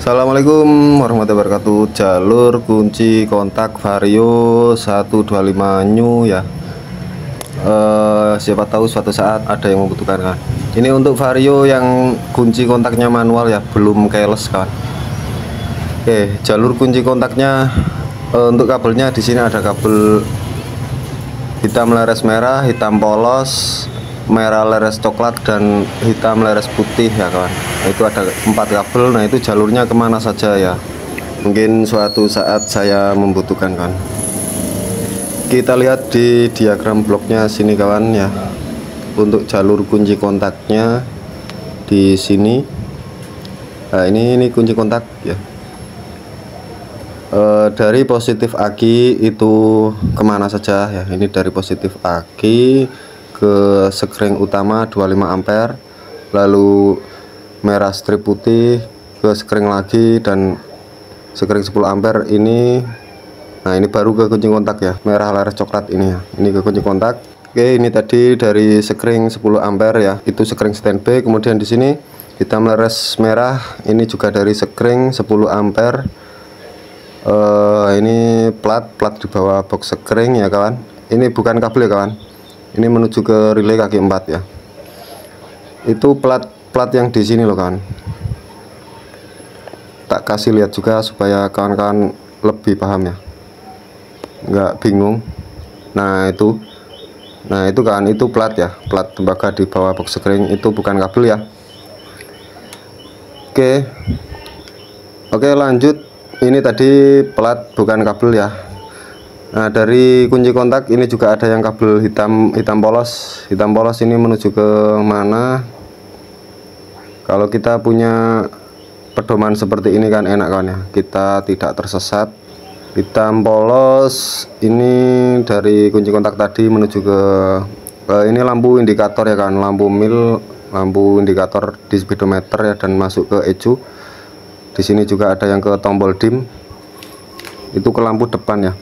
Assalamualaikum warahmatullahi wabarakatuh. Jalur kunci kontak Vario 125 new ya. Siapa tahu suatu saat ada yang membutuhkan kan. Ini untuk Vario yang kunci kontaknya manual ya, belum keyless kan. Oke, jalur kunci kontaknya untuk kabelnya di sini ada kabel hitam leres merah, hitam polos, merah leres coklat, dan hitam leres putih ya kawan. Nah, itu ada 4 kabel. Nah, itu jalurnya kemana saja ya, mungkin suatu saat saya membutuhkan kan. Kita lihat di diagram bloknya sini kawan ya, untuk jalur kunci kontaknya di sini. Nah, ini kunci kontak ya. Dari positif aki itu kemana saja ya. Ini dari positif aki ke sekring utama 25 ampere, lalu merah strip putih ke sekring lagi, dan sekring 10 ampere ini. Nah, ini baru ke kunci kontak ya, merah leres coklat ini ya, ini ke kunci kontak. Oke, ini tadi dari sekring 10 ampere ya, itu sekring standby. Kemudian di sini hitam leres merah, ini juga dari sekring 10 ampere. Ini plat di bawah box sekring ya kawan. Ini bukan kabel ya kawan, ini menuju ke relay kaki 4 ya. Itu plat yang di sini loh kawan. Tak kasih lihat juga supaya kawan-kawan lebih paham ya, nggak bingung. Nah itu kan, itu plat ya, plat tembaga di bawah box sekring, itu bukan kabel ya. Oke, lanjut. Ini tadi plat bukan kabel ya. Nah, dari kunci kontak ini juga ada yang kabel hitam polos ini menuju ke mana. Kalau kita punya pedoman seperti ini kan enak kan ya, kita tidak tersesat. Hitam polos ini dari kunci kontak tadi menuju ke ini lampu indikator ya kan, lampu mil, lampu indikator di speedometer ya, dan masuk ke ECU. Di sini juga ada yang ke tombol dim, itu ke lampu depan ya.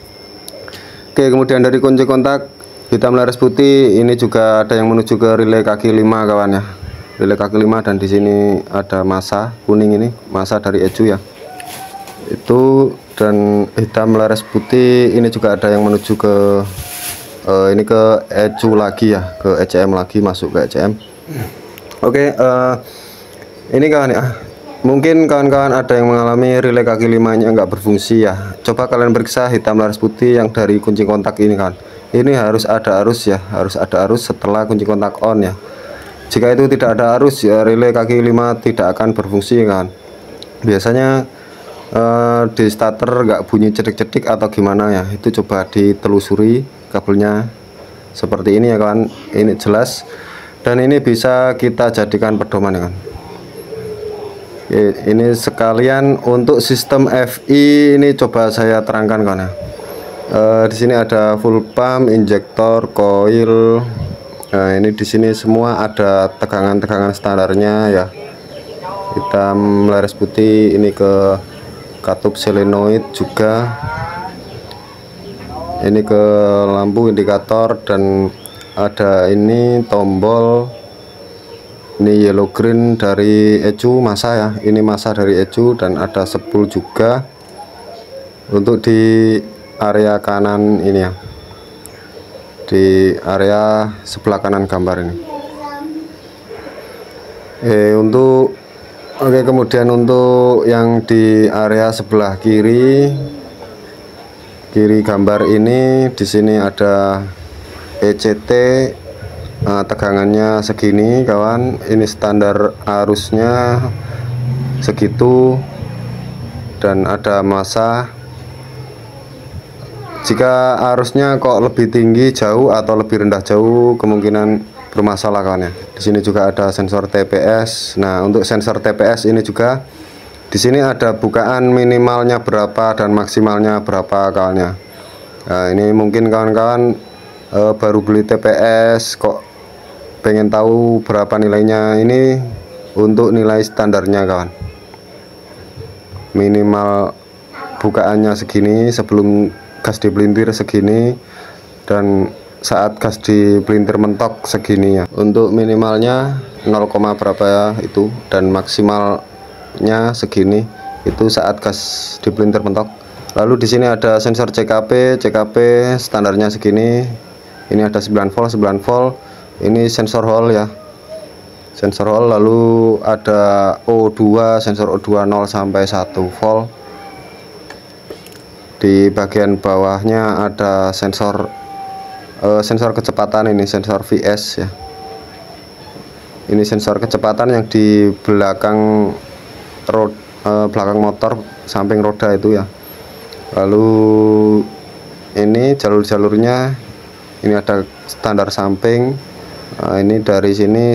Oke, kemudian dari kunci kontak hitam leres putih ini juga ada yang menuju ke relay kaki 5 kawan ya, relay kaki 5, dan di sini ada masa kuning, ini masa dari ECU ya. Itu, dan hitam leres putih ini juga ada yang menuju ke ini ke ECU lagi ya, ke ECM lagi, masuk ke ECM. Oke, ini kawan ya, mungkin kawan-kawan ada yang mengalami relay kaki 5 nya nggak berfungsi ya. Coba kalian periksa hitam leres putih yang dari kunci kontak ini kan, ini harus ada arus ya, harus ada arus setelah kunci kontak on ya. Jika itu tidak ada arus ya, relay kaki 5 tidak akan berfungsi kan. Biasanya di starter nggak bunyi cedik-cedik atau gimana ya, itu coba ditelusuri kabelnya seperti ini ya kawan. Ini jelas, dan ini bisa kita jadikan pedoman ya kan. Ini sekalian untuk sistem FI ini coba saya terangkan kawan ya. Di sini ada full pump, injektor, coil. Nah, ini di sini semua ada tegangan standarnya ya. Hitam leres putih ini ke katup solenoid juga. Ini ke lampu indikator, dan ada ini tombol. Ini yellow green dari ECU masa ya, ini masa dari ECU, dan ada spool juga untuk di area kanan ini ya, di area sebelah kanan gambar ini. Kemudian untuk yang di area sebelah kiri gambar ini, di sini ada ECT. Tegangannya segini kawan, ini standar arusnya segitu, dan ada masa. Jika arusnya kok lebih tinggi jauh atau lebih rendah jauh, kemungkinan bermasalah kawan ya. Di sini juga ada sensor TPS. Nah, untuk sensor TPS ini juga di sini ada bukaan minimalnya berapa dan maksimalnya berapa kawan ya. Nah, ini mungkin kawan-kawan baru beli TPS kok pengen tahu berapa nilainya. Ini untuk nilai standarnya kawan, minimal bukaannya segini, sebelum gas dipelintir segini, dan saat gas dipelintir mentok segini ya. Untuk minimalnya 0, berapa ya itu, dan maksimalnya segini. itu saat gas di pelintir mentok. Lalu di sini ada sensor CKP standarnya segini. Ini ada 9 volt. Ini sensor Hall ya. Sensor Hall, lalu ada O2, sensor O2 0 sampai 1 volt. Di bagian bawahnya ada sensor kecepatan, ini sensor VS ya. Ini sensor kecepatan yang di belakang belakang motor, samping roda itu ya. Lalu ini jalur-jalurnya, ini ada standar samping. Nah, ini dari sini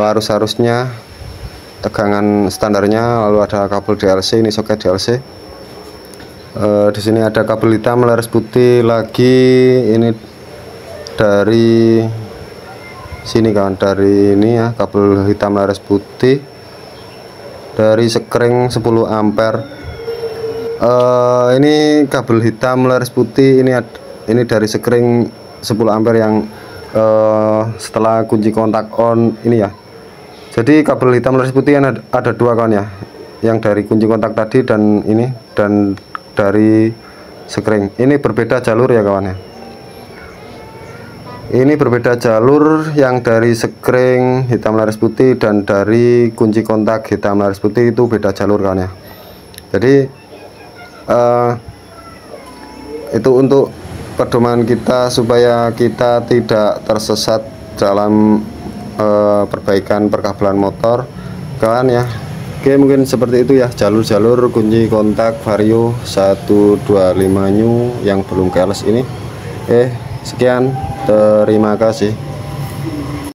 arus-arusnya, tegangan standarnya, lalu ada kabel DLC, ini soket DLC. Di sini ada kabel hitam laras putih lagi, ini dari sini kan, dari ini ya, kabel hitam laras putih dari sekring 10 ampere. Ini kabel hitam laras putih, ini dari sekring 10 ampere yang setelah kunci kontak on ini ya. Jadi kabel hitam laras putih ada dua kan ya, yang dari kunci kontak tadi dan ini, dan dari sekring. Ini berbeda jalur ya kawan ya. Ini berbeda jalur, yang dari sekring hitam laras putih dan dari kunci kontak hitam laras putih itu beda jalur kawan ya. Jadi itu untuk pedoman kita supaya kita tidak tersesat dalam perbaikan perkabelan motor kawan ya. Oke, mungkin seperti itu ya jalur-jalur kunci kontak Vario 125 new yang belum keles ini. Sekian, terima kasih.